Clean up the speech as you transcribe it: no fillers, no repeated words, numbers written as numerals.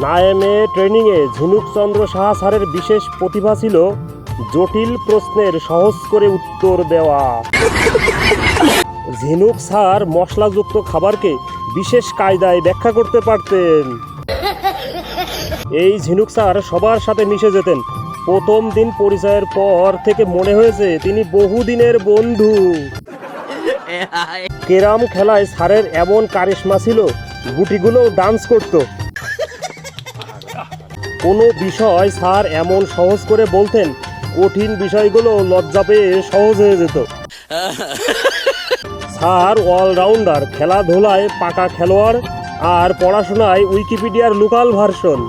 নাএমএ ট্রেনিংয়ে ঝিনুক চন্দ্র সাহা স্যারের বিশেষ প্রতিভা ছিল জটিল প্রশ্নের সহজ করে উত্তর দেওয়া। ঝিনুক স্যার মশলাযুক্ত খাবারকে বিশেষ কায়দায় ব্যাখ্যা করতে পারতেন। এই ঝিনুক স্যার সবার সাথে মিশে যেতেন। প্রথম দিন পরিচয়ের পর থেকে মনে হয়েছে তিনি বহুদিনের বন্ধু। ক্যারাম খেলায় স্যারের এমন কারিশমা ছিল, গুটিগুলো ডান্স করত। কোনো বিষয় স্যার এমন সহজ করে বলতেন, কঠিন বিষয়গুলো লজ্জা পেয়ে সহজ হয়ে যেত। স্যার অলরাউন্ডার, খেলাধুলায় পাকা খেলোয়াড় আর পড়াশোনায় উইকিপিডিয়ার লোকাল ভার্সন।